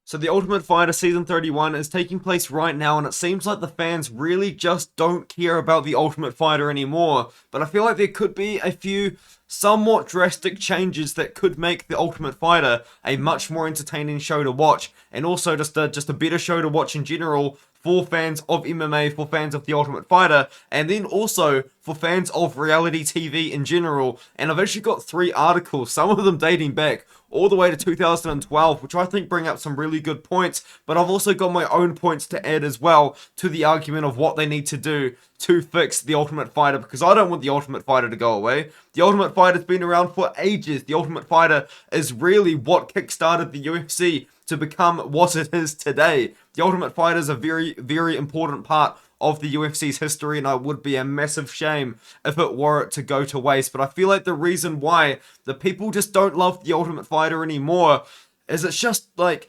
So the Ultimate Fighter Season 31 is taking place right now, and it seems like the fans really just don't care about the Ultimate Fighter anymore. But I feel like there could be a few somewhat drastic changes that could make the Ultimate Fighter a much more entertaining show to watch, and also just a better show to watch in general for fans of MMA, for fans of The Ultimate Fighter, and then also for fans of reality TV in general. And I've actually got 3 articles, some of them dating back all the way to 2012, which I think bring up some really good points, but I've also got my own points to add as well to the argument of what they need to do to fix The Ultimate Fighter, because I don't want The Ultimate Fighter to go away. The Ultimate Fighter's been around for ages. The Ultimate Fighter is really what kickstarted the UFC to become what it is today. The Ultimate Fighter is a very, very important part of the UFC's history, and it would be a massive shame if it were to go to waste. But I feel like the reason why the people just don't love the Ultimate Fighter anymore is it's just like,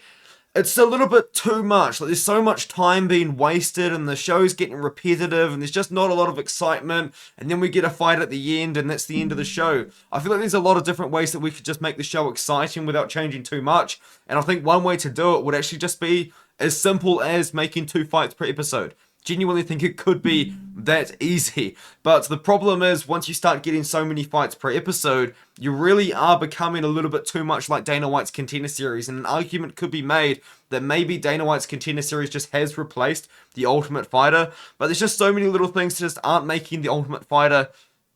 it's a little bit too much. Like, there's so much time being wasted, and the show's getting repetitive, and there's just not a lot of excitement. And then we get a fight at the end, and that's the end of the show. I feel like there's a lot of different ways that we could just make the show exciting without changing too much. And I think one way to do it would actually just be as simple as making 2 fights per episode. Genuinely think it could be that easy. But the problem is, once you start getting so many fights per episode, you really are becoming a little bit too much like Dana White's Contender Series. And an argument could be made that maybe Dana White's Contender Series just has replaced the Ultimate Fighter. But there's just so many little things that just aren't making the Ultimate Fighter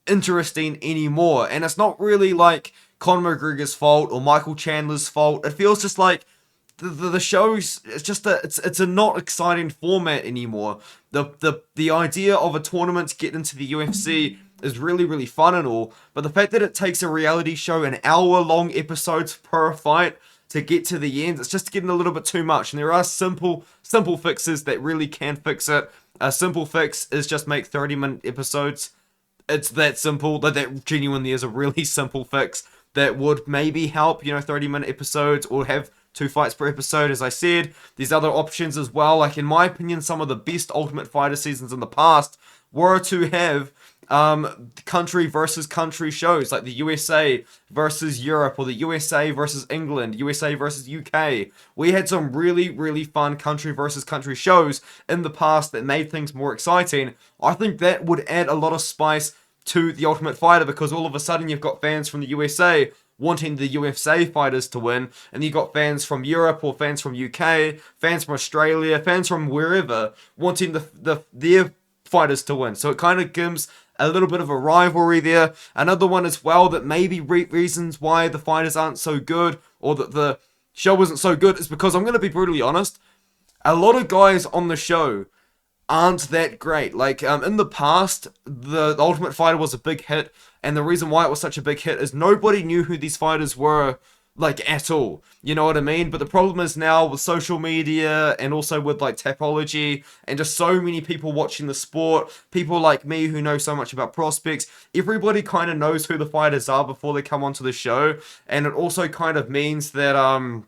interesting anymore. And it's not really like Conor McGregor's fault or Michael Chandler's fault. It feels just like the show's, it's a not exciting format anymore. The idea of a tournament to get into the UFC is really, really fun and all, but the fact that it takes a reality show an hour-long episodes per fight to get to the end, it's just getting a little bit too much. And there are simple fixes that really can fix it. A simple fix is just make 30-minute episodes. It's that simple. That genuinely is a really simple fix that would maybe help, 30-minute episodes, or have 2 fights per episode. As I said, there's other options as well. Like, in my opinion, some of the best Ultimate Fighter seasons in the past were to have country versus country shows, like the USA versus Europe, or the USA versus England, USA versus UK. We had some really, really fun country versus country shows in the past that made things more exciting. I think that would add a lot of spice to the Ultimate Fighter, because all of a sudden you've got fans from the USA wanting the UFC fighters to win, and you got fans from Europe, or fans from UK, fans from Australia, fans from wherever wanting their fighters to win. So it kind of gives a little bit of a rivalry there. Another one as well that maybe reasons why the fighters aren't so good, or that the show isn't so good, is because, I'm going to be brutally honest, a lot of guys on the show aren't that great. Like, in the past, the Ultimate Fighter was a big hit, and the reason why it was such a big hit is nobody knew who these fighters were, like, at all. You know what I mean? But the problem is now, with social media, and also with, like, Tapology, and just so many people watching the sport, people like me who know so much about prospects, everybody kind of knows who the fighters are before they come onto the show, and it also kind of means that,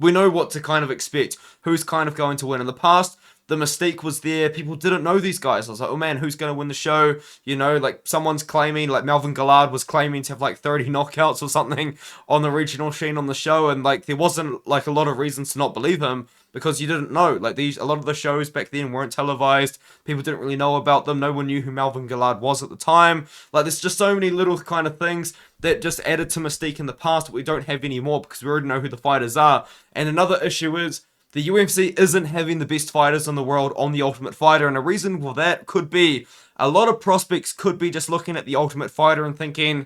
we know what to kind of expect, who's kind of going to win. In the past, the mystique was there. People didn't know these guys. I was like, oh man, who's going to win the show? Like, someone's claiming, like Melvin Gillard was claiming to have like 30 knockouts or something on the regional scene on the show. And like, there wasn't like a lot of reasons to not believe him, because you didn't know. Like, a lot of the shows back then weren't televised. People didn't really know about them. No one knew who Melvin Gillard was at the time. Like, there's just so many little kind of things that just added to mystique in the past that we don't have anymore, because we already know who the fighters are. And another issue is, the UFC isn't having the best fighters in the world on the Ultimate Fighter, and a reason for that could be a lot of prospects could be just looking at the Ultimate Fighter and thinking,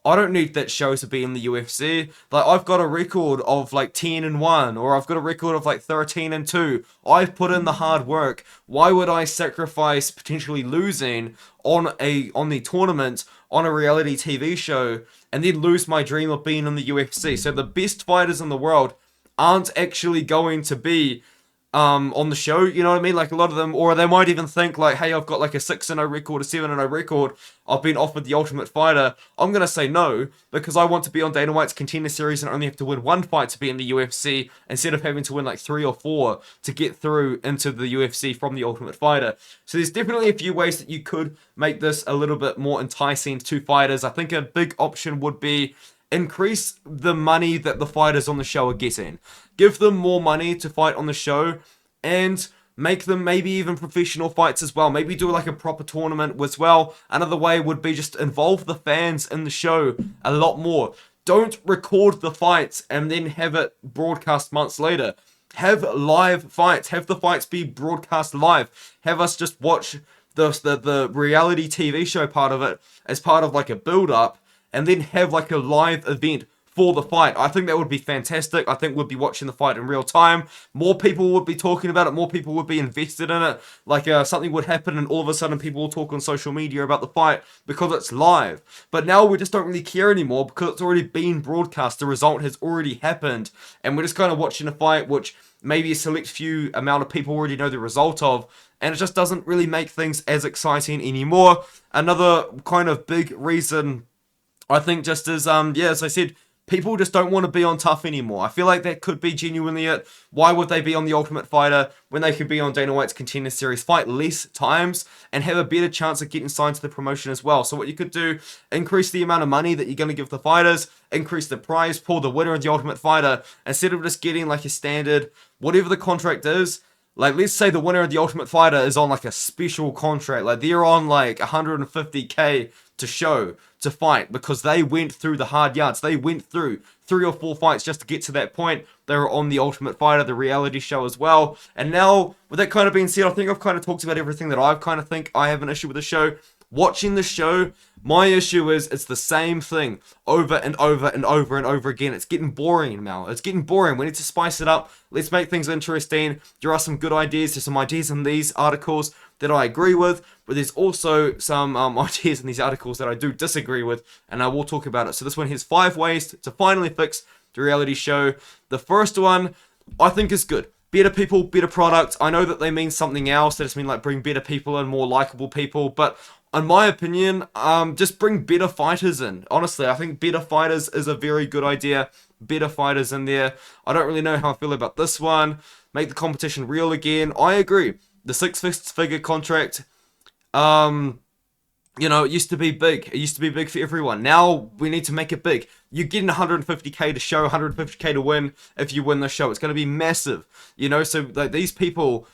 I don't need that show to be in the UFC. Like, I've got a record of like 10-1, or I've got a record of like 13-2. I've put in the hard work. Why would I sacrifice potentially losing on the tournament on a reality TV show, and then lose my dream of being in the UFC? So the best fighters in the world aren't actually going to be on the show, you know what I mean? Like, a lot of them, or they might even think like, hey, I've got like a 6-0 record, a 7-0 record, I've been offered the Ultimate Fighter. I'm going to say no, because I want to be on Dana White's Contender Series and only have to win 1 fight to be in the UFC, instead of having to win like 3 or 4 to get through into the UFC from the Ultimate Fighter. So there's definitely a few ways that you could make this a little bit more enticing to fighters. I think a big option would be increase the money that the fighters on the show are getting. Give them more money to fight on the show, and make them maybe even professional fights as well. Maybe do like a proper tournament as well. Another way would be just involve the fans in the show a lot more. Don't record the fights and then have it broadcast months later. Have live fights. Have the fights be broadcast live. Have us just watch the reality TV show part of it as part of like a build-up, and then have like a live event for the fight. I think that would be fantastic. I think we'd be watching the fight in real time. More people would be talking about it. More people would be invested in it. Like something would happen and all of a sudden people will talk on social media about the fight because it's live. But now we just don't really care anymore because it's already been broadcast. The result has already happened. And we're just kind of watching a fight which maybe a select few amount of people already know the result of. And it just doesn't really make things as exciting anymore. Another kind of big reason, I think, just is, as I said, people just don't want to be on Tough anymore. I feel like that could be genuinely it. Why would they be on The Ultimate Fighter when they could be on Dana White's Contender Series, fight less times, and have a better chance of getting signed to the promotion as well? So what you could do, increase the amount of money that you're going to give the fighters, increase the prize pool, the winner of The Ultimate Fighter, instead of just getting like a standard, whatever the contract is. Like, let's say the winner of The Ultimate Fighter is on like a special contract. Like, they're on like 150k to fight because they went through the hard yards. They went through 3 or 4 fights just to get to that point. They were on The Ultimate Fighter, the reality show as well. And now, with that kind of being said, I think I've kind of talked about everything that I kind of think I have an issue with the show. Watching the show, my issue is it's the same thing over and over and over and over again. It's getting boring now. It's getting boring. We need to spice it up. Let's make things interesting. There are some good ideas. There's some ideas in these articles that I agree with, but there's also some ideas in these articles that I do disagree with, and I will talk about it. So this one here's 5 ways to finally fix the reality show. The first one I think is good. Better people, better product. I know that they mean something else. They just mean like bring better people and more likable people, but in my opinion, just bring better fighters in. Honestly, I think better fighters is a very good idea. Better fighters in there. I don't really know how I feel about this one. Make the competition real again. I agree. The 6-figure contract, it used to be big. It used to be big for everyone. Now we need to make it big. You're getting 150k to show, 150k to win if you win the show. It's going to be massive. So like these people,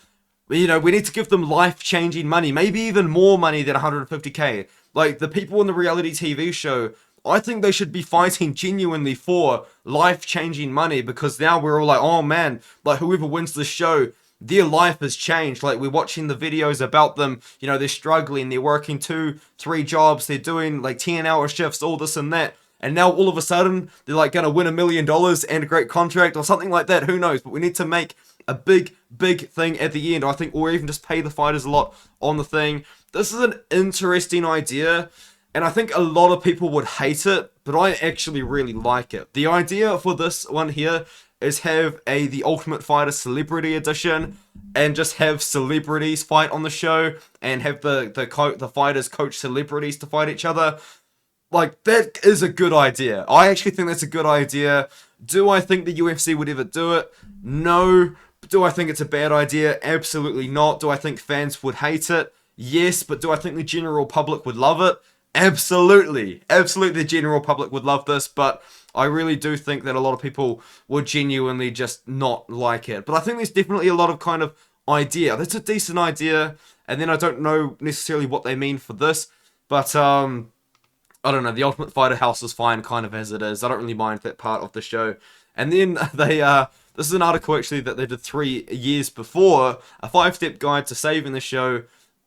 we need to give them life-changing money, maybe even more money than 150k. Like the people in the reality TV show, I think they should be fighting genuinely for life-changing money, because now we're all like, oh man, like whoever wins the show, their life has changed. Like we're watching the videos about them, they're struggling, they're working 2-3 jobs, they're doing like 10-hour shifts, all this and that. And now all of a sudden, they're like going to win $1 million and a great contract or something like that. Who knows? But we need to make a big thing at the end, I think, or even just pay the fighters a lot on the thing. This is an interesting idea, and I think a lot of people would hate it, but I actually really like it. The idea for this one here is have The Ultimate Fighter Celebrity Edition, and just have celebrities fight on the show, and have the fighters coach celebrities to fight each other. Like, that is a good idea. I actually think that's a good idea. Do I think the UFC would ever do it? No. Do I think it's a bad idea? Absolutely not. Do I think fans would hate it? Yes. But do I think the general public would love it? Absolutely. Absolutely, the general public would love this, but I really do think that a lot of people would genuinely just not like it. But I think there's definitely a lot of kind of idea. That's a decent idea, and then I don't know necessarily what they mean for this, but I don't know, the Ultimate Fighter house is fine kind of as it is. I don't really mind that part of the show. And then this is an article actually that they did 3 years before, a 5-step guide to saving the show.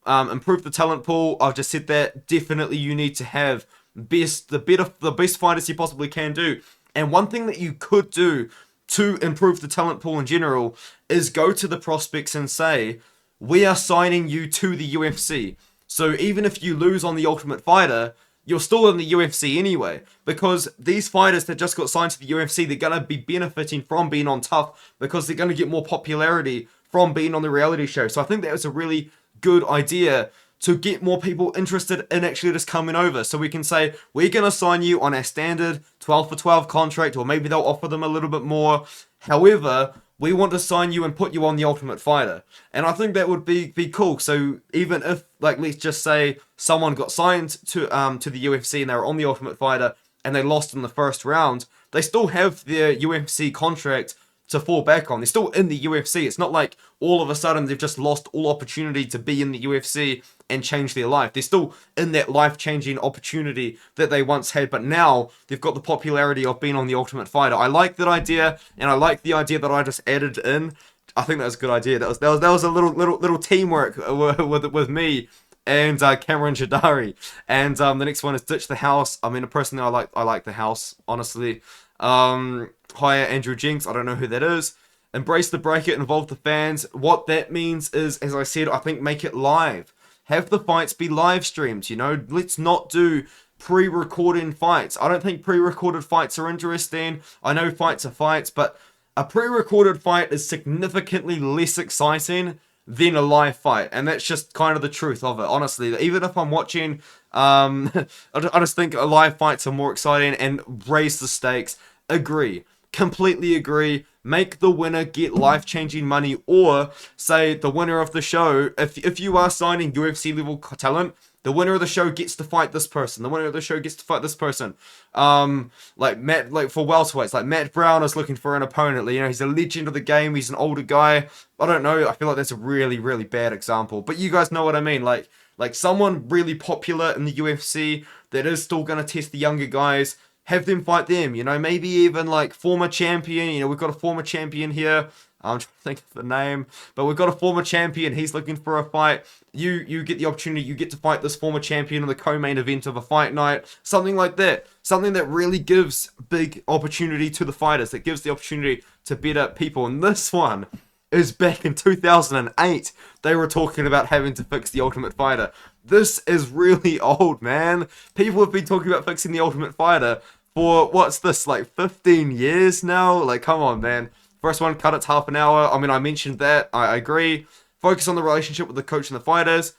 Improve the talent pool. I've just said that. Definitely you need to have the best fighters you possibly can do. And one thing that you could do to improve the talent pool in general is go to the prospects and say, we are signing you to the UFC. So even if you lose on The Ultimate Fighter, you're still in the UFC anyway, because these fighters that just got signed to the UFC, they're going to be benefiting from being on Tough, because they're going to get more popularity from being on the reality show. So I think that was a really good idea to get more people interested in actually just coming over. So we can say, we're going to sign you on our standard 12 for 12 contract, or maybe they'll offer them a little bit more. However, we want to sign you and put you on The Ultimate Fighter. And I think that would be cool. So even if, like, let's just say someone got signed to the UFC and they were on The Ultimate Fighter, and they lost in the first round, they still have their UFC contract to fall back on. They're still in the UFC. It's not like all of a sudden they've just lost all opportunity to be in the UFC and change their life. They're still in that life-changing opportunity that they once had, but now they've got the popularity of being on The Ultimate Fighter. I like that idea, and I like the idea that I just added in. I think that was a good idea. That was a little teamwork with me and Cameron Jadari. And the next one is Ditch the House. I mean, personally, I like the House, honestly. Hire Andrew Jenks. I don't know who that is. Embrace the bracket, involve the fans. What that means is, as I said, I think make it live. Have the fights be live streamed, you know? Let's not do pre-recording fights. I don't think pre-recorded fights are interesting. I know fights are fights, but a pre-recorded fight is significantly less exciting than a live fight, and that's just kind of the truth of it, honestly. Even if I'm watching, I just think live fights are more exciting and raise the stakes. Agree. Completely agree. Make the winner get life-changing money, or say the winner of the show, if you are signing UFC level talent, the winner of the show gets to fight this person. The winner of the show gets to fight this person. Like for welterweights, like Matt Brown is looking for an opponent. You know, he's a legend of the game. He's an older guy. I don't know. I feel like that's a really, really bad example. But you guys know what I mean. Like someone really popular in the UFC that is still going to test the younger guys. Have them fight them, you know, maybe even like former champion. You know, we've got a former champion here. I'm trying to think of the name, but we've got a former champion. He's looking for a fight. You get the opportunity. You get to fight this former champion in the co-main event of a fight night. Something like that. Something that really gives big opportunity to the fighters. That gives the opportunity to better people. And this one is back in 2008. They were talking about having to fix the Ultimate Fighter. This is really old, man. People have been talking about fixing the Ultimate Fighter for, what's this, like 15 years now? Like, come on, man. First one, cut it to half an hour. I mean, I mentioned that. I agree. Focus on the relationship with the coach and the fighters.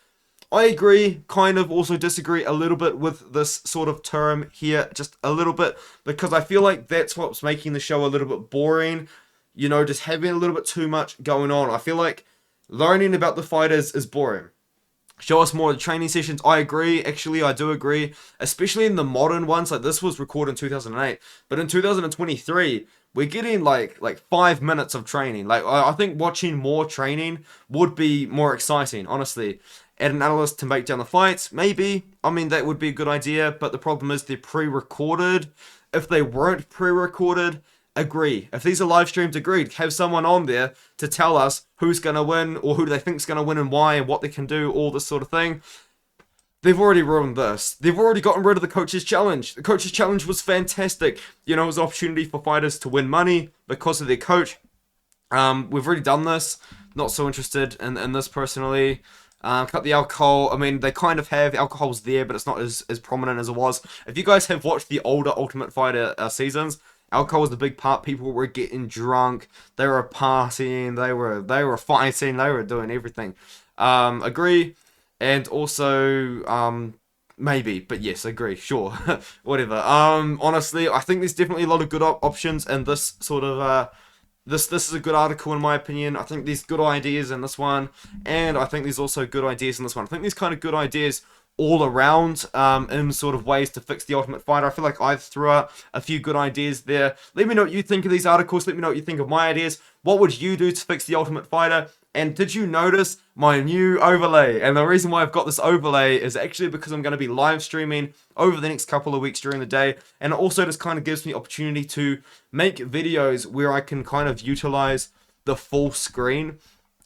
I agree, kind of also disagree a little bit with this sort of term here, just a little bit, because I feel like that's what's making the show a little bit boring. You know, just having a little bit too much going on. I feel like learning about the fighters is boring. Show us more of the training sessions. I agree. Actually, I do agree. Especially in the modern ones. Like, this was recorded in 2008. But in 2023, we're getting like 5 minutes of training. Like, I think watching more training would be more exciting, honestly. Add an analyst to make down the fights. Maybe. I mean, that would be a good idea. But the problem is they're pre-recorded. If they weren't pre-recorded, agree. If these are live streams, agreed. Have someone on there to tell us who's going to win, or who they think's going to win and why, and what they can do, all this sort of thing. They've already ruined this. They've already gotten rid of the Coach's Challenge. The Coach's Challenge was fantastic. You know, it was an opportunity for fighters to win money because of their coach. We've already done this. Not so interested in this personally. Cut the alcohol. I mean, they kind of have. Alcohol's there, but it's not as prominent as it was. If you guys have watched the older Ultimate Fighter seasons, alcohol was the big part. People were getting drunk. They were partying. They were fighting. They were doing everything. Agree. And also, maybe. But yes, agree. Sure. Whatever. Honestly, I think there's definitely a lot of good options. And this sort of... This is a good article in my opinion. I think there's good ideas in this one. And I think there's also good ideas in this one. I think there's kind of good ideas all around in sort of ways to fix the Ultimate Fighter. I feel like I threw out a few good ideas there. Let me know what you think of these articles. Let me know what you think of my ideas. What would you do to fix the Ultimate Fighter? And did you notice my new overlay? And the reason why I've got this overlay is actually because I'm going to be live streaming over the next couple of weeks during the day. And it also just kind of gives me opportunity to make videos where I can kind of utilize the full screen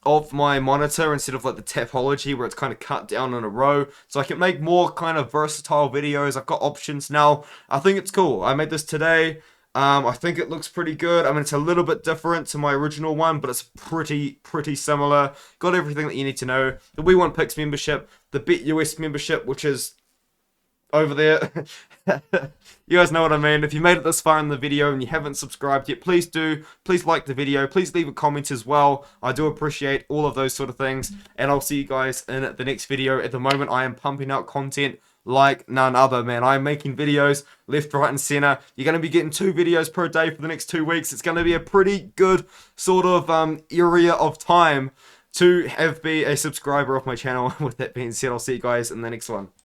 of my monitor instead of like the topology where it's kind of cut down in a row, so I can make more kind of versatile videos. I've got options now. I think it's cool. I made this today. I think it looks pretty good. I mean, it's a little bit different to my original one, but it's pretty similar. Got everything that you need to know. The We Want Picks membership, the BetUS membership, which is over there. You guys know what I mean. If you made it this far in the video and you haven't subscribed yet, please do. Please like the video. Please leave a comment as well. I do appreciate all of those sort of things. And I'll see you guys in the next video. At the moment, I am pumping out content like none other, man. I'm making videos left, right, and center. You're going to be getting 2 videos per day for the next 2 weeks. It's going to be a pretty good sort of area of time to be a subscriber of my channel. With that being said, I'll see you guys in the next one.